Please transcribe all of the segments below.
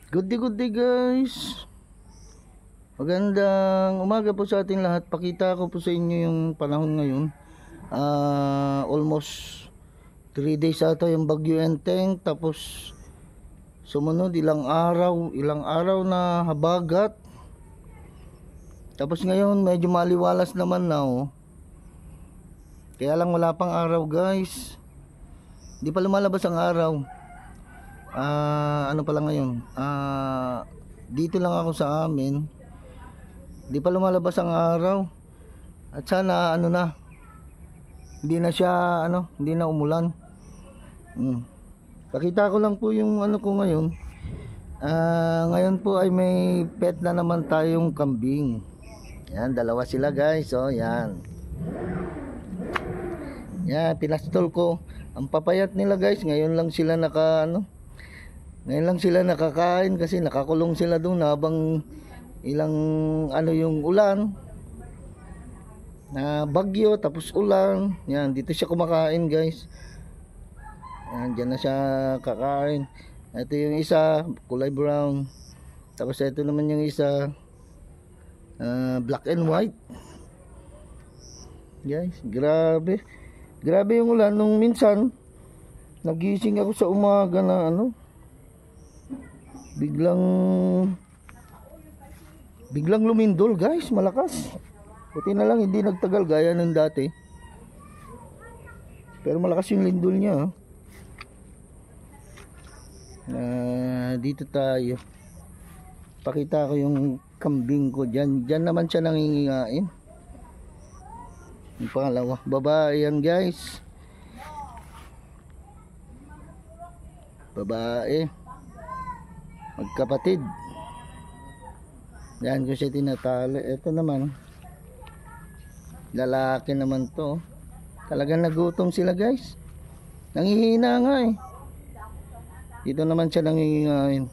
Good day guys. Magandang umaga po sa ating lahat. Pakita ko po sa inyo yung panahon ngayon. Almost 3 days ata yung Bagyo Enteng. Tapos sumunod ilang araw na habagat. Tapos ngayon medyo maliwalas naman na Kaya lang wala pang araw guys. Hindi pa lumalabas ang araw. Ano pala ngayon? Dito lang ako sa amin. Di pa lumalabas ang araw. At sana hindi na siya hindi na umulan. Pakita ko lang po yung ko ngayon. Ngayon po ay may pet na naman tayong kambing. Yan, dalawa sila guys. Yan. Yan, pinastol ko. Ang papayat nila guys, ngayon lang sila nakakain kasi nakakulong sila doon habang ilang yung ulan na bagyo tapos ulan. Yan, dito siya kumakain guys. Yan, dyan na siya kakain. Ito yung isa, kulay brown. Tapos ito naman yung isa, black and white. Guys, grabe yung ulan. Nung minsan nagising ako sa umaga na biglang lumindol guys, malakas. Buti na lang hindi nagtagal gaya ng dati, pero malakas yung lindol niya. Dito tayo, pakita ko yung kambing ko. Dyan naman siya nangingingain. Yung pangalawa, babae yan guys, babae, magkapatid. Yan ko siya tinatali. Ito naman lalaki naman to. Talagang nagutom sila guys, nangihina nga dito naman siya nangingain.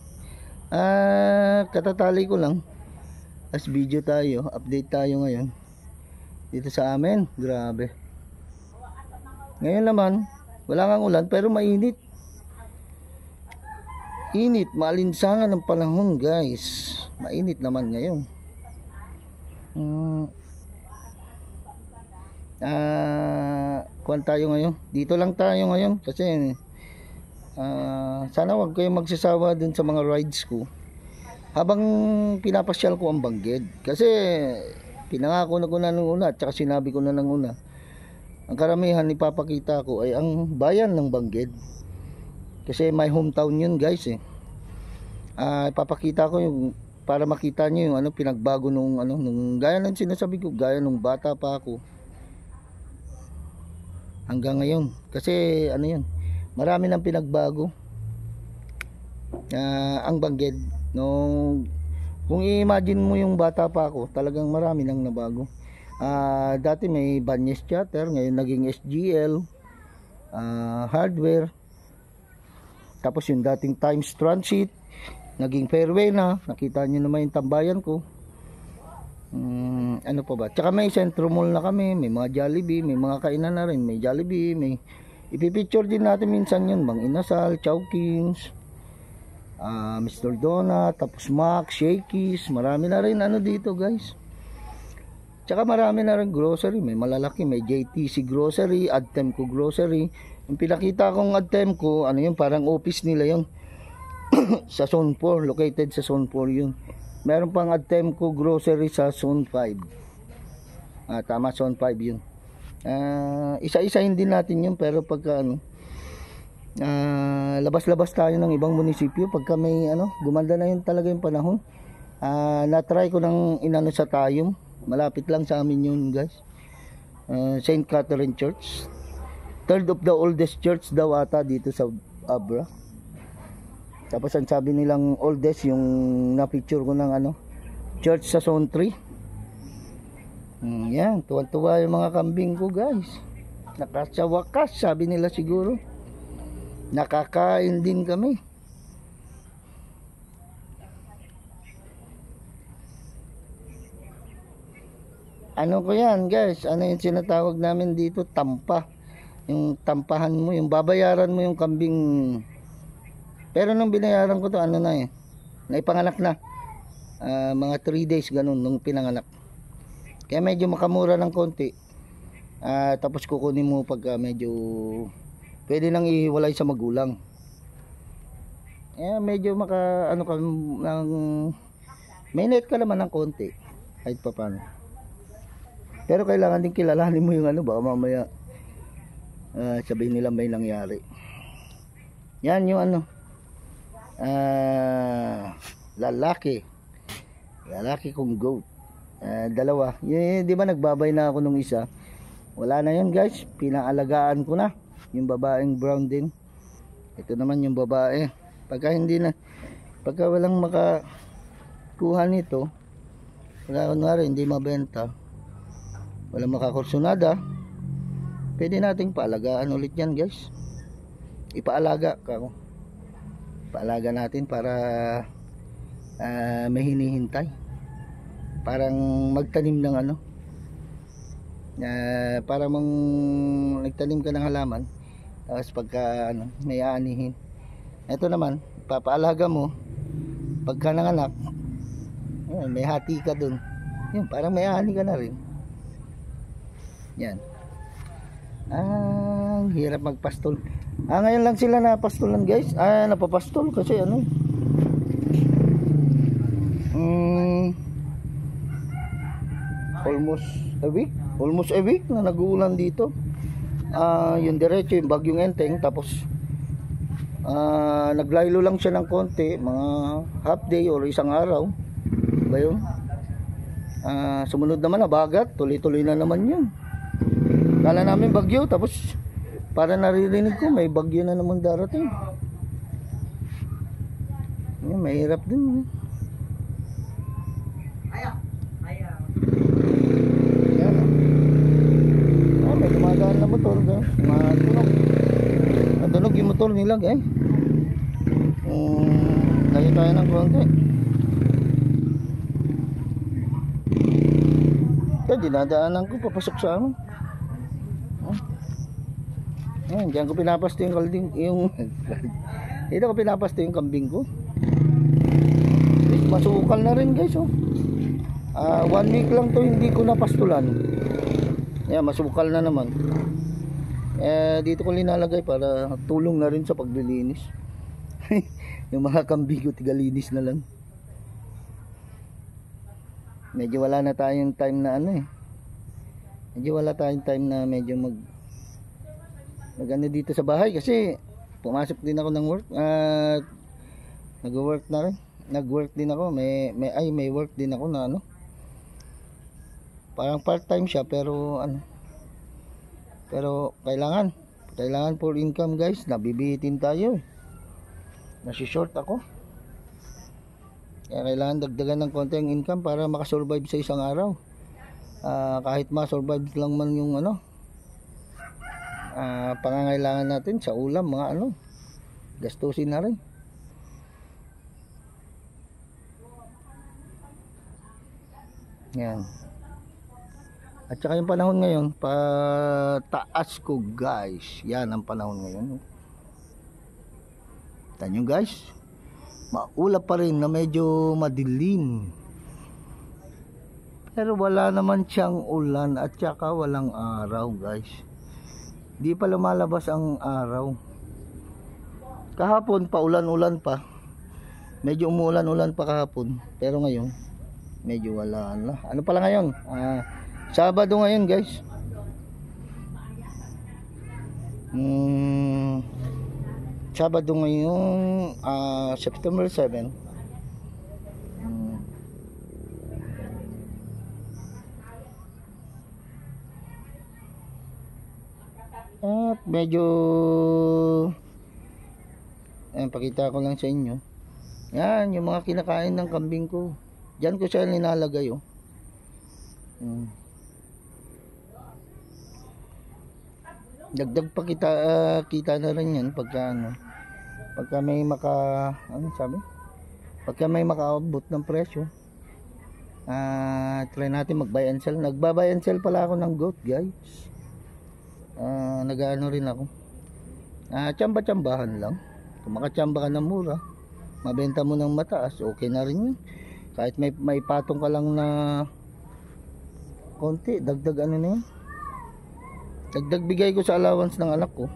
Katatali ko lang as video tayo, update tayo ngayon dito sa amin. Grabe, ngayon naman wala kang ulan pero mainit. Maalinsangan ng panahon guys. Mainit naman ngayon. Kuwan tayo ngayon. Dito lang tayo ngayon kasi sana wag kayong magsasawa dun sa mga rides ko habang pinapasyal ko ang Bangged. Kasi pinangako na ko na nung una at saka sinabi ko na nung una, ang karamihan ipapakita ko ay ang bayan ng Bangged. Kasi my hometown yun guys ipapakita ko yung para makita nyo yung pinagbago nung gaya ng sinasabi ko, gaya nung bata pa ako hanggang ngayon. Kasi yun, marami nang pinagbago ang Bangged. Kung i-imagine mo yung bata pa ako, talagang marami nang nabago. Dati may Banyes Charter, ngayon naging SGL Hardware. Tapos yung dating Times Transit naging Fairway na. Nakita nyo naman yung tambayan ko. Ano pa ba? Tsaka may Centro Mall na kami. May mga Jollibee. May mga kainan na rin. May Jollibee. May ipipicture din natin minsan yun. Mang Inasal, Chowkings, Mr. Donut, tapos Mac, Shakey's. Marami na rin dito guys. Tsaka marami na rin grocery. May malalaki. May JTC Grocery, Adtemco Grocery. Yung pinakita kong Adtemco, yun, parang office nila yun. Sa Zone 4, located sa Zone 4 yun. Meron pang Adtemco Grocery sa Zone 5. Tama, Zone 5 yun. Isa-isahin din natin yun, pero pagka labas-labas tayo ng ibang munisipyo, pagka may gumanda na yun talaga yung panahon. Na-try ko ng sa Tayum. Malapit lang sa amin yun guys. St. Catherine Church, third of the oldest church daw ata dito sa Abra. Tapos ang sabi nilang oldest yung na-picture ko ng church sa Zone 3. Yan, tuwa-tuwa yung mga kambing ko guys. Nakasawakas, sabi nila siguro. Nakakain din kami. Ko yan guys, yung sinatawag namin dito, tampa. Yung tampahan mo, yung babayaran mo yung kambing. Pero nung binayaran ko to naipanganak na. Mga 3 days ganun nung pinanganak. Kaya medyo makamura ng konti. Tapos kukunin mo pag medyo pwede nang ihiwalay sa magulang. Medyo maka ano ka ng may net ka naman ng konti kahit pa paano. Pero kailangan din kilalanin mo yung ano, baka mamaya sabihin nila may nangyari. Yan yung ano, lalaki kong goat. Dalawa. Di ba nagbabay na ako nung isa? Wala na yun guys, pinaalagaan ko na yung babaeng brown din. Ito naman yung babae. Pagka walang makakuha nito, wala, kunwari hindi mabenta, walang makakursunada, pwede nating paalagaan ulit yan guys. Ipaalaga natin para may hinihintay, parang magtanim ng ano, para nagtanim ka ng halaman, tapos pagka ano, may aanihin. Ito naman, papaalaga mo pagka nanganak, may hati ka dun, yun, parang may aani ka na rin. Yan. Ang hirap magpastol. Ngayon lang sila napastolan guys. Napapastol kasi ano, almost a week na nag-uulan dito. Yung diretso yung bagyong Enteng, tapos naglaylo lang siya ng konti, mga half day or isang araw ba yun. Sumunod naman na bagat, tuloy-tuloy na naman yun. Kala namin bagyo, tapos para naririnig ko may bagyo na naman darating. Yan, mahirap din. Yan. May dumadaan na motor guys. Natunog yung motor nila guys. Layo tayo ng konti. Kaya dinadaanan ko papasok sa ano. Yan, diyan ko pinapasto yung dito ko pinapasto yung kambing ko. Masukal na rin guys, oh. 1 week lang to hindi ko napastulan. Yan, masukal na naman. Dito ko linalagay para tulong na rin sa paglilinis. Yung mga kambing ko tigalinis na lang. Medyo wala na tayong time na ano eh. Medyo wala tayong time na medyo nagano dito sa bahay kasi pumasok din ako ng work. Nag-work na rin. Nag-work din ako. May work din ako na ano. Parang part-time siya pero ano. Pero kailangan for income guys. Nabibitin tayo eh. Nasi-short ako. Kaya kailangan dagdagan ng konti ang income para makasurvive sa isang araw. Kahit ma-survive lang man yung ano, pangangailangan natin sa ulam, mga ano, gastusin na rin. Yan. At saka yung panahon ngayon, pataas ko guys. Yan ang panahon ngayon. Tanyo guys, maulap pa rin na medyo madilim. Pero wala naman siyang ulan at saka walang araw guys. Di pa lumalabas ang araw. Kahapon pa ulan-ulan pa. Medyo umuulan-ulan pa kahapon. Pero ngayon medyo wala na. Ano pala ngayon? Sabado ngayon guys. Sabado ngayon, September 7. At medyo pakita ko lang sa inyo. Yan, yung mga kinakain ng kambing ko. Diyan ko siya nilalagay, oh. Dagdag pa kita na rin yan pagka ano, pagka may pagka may makaabot ng presyo. Try natin mag-buy and sell. Nagba-buy and sell pala ako ng goat guys. Nag-ano rin ako. Tsamba-tsambahan lang. Kung makachamba ka ng mura, mabenta mo ng mataas, okay na rin yun. Kahit may patong ka lang na konti, dagdag ano na yun, dagdag bigay ko sa allowance ng anak ko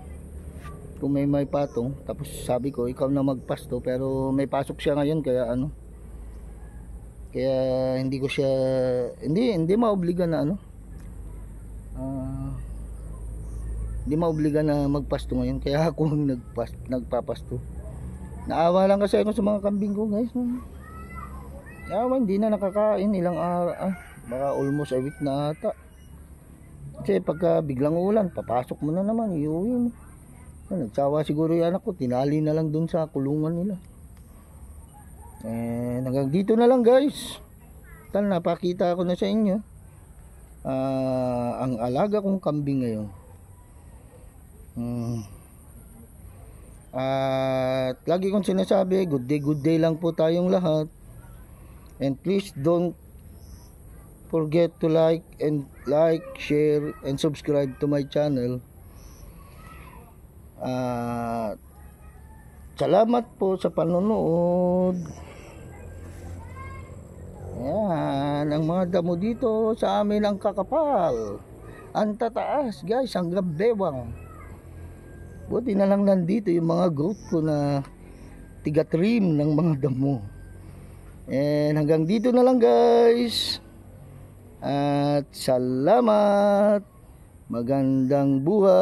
kung may patong. Tapos sabi ko ikaw na magpasto, pero may pasok siya ngayon kaya ano, kaya hindi ko siya hindi maobliga na ano, hindi maobliga na magpasto ngayon, kaya ako nagpapasto. Naawa lang kasi ako sa mga kambing ko, guys. Naawa, hindi na nakakain ilang araw, baka almost a week na ata. Kasi pagka biglang ulan, papasok mo na naman, iuwi mo. Nagsawa siguro yung anak ko, tinali na lang dun sa kulungan nila. Hanggang dito na lang, guys. Tal, napakita ko na sa inyo ang alaga kong kambing ngayon. At lagi kong sinasabi, good day lang po tayong lahat. And please don't forget to like, share, and subscribe to my channel. Salamat po sa panonood. Ayan, ang mga damo dito sa amin ang kakapal. Ang tataas, guys, hanggang bewang. Buti na lang nandito yung mga goat ko na tiga-trim ng mga damo. And hanggang dito na lang, guys. At salamat. Magandang buhay.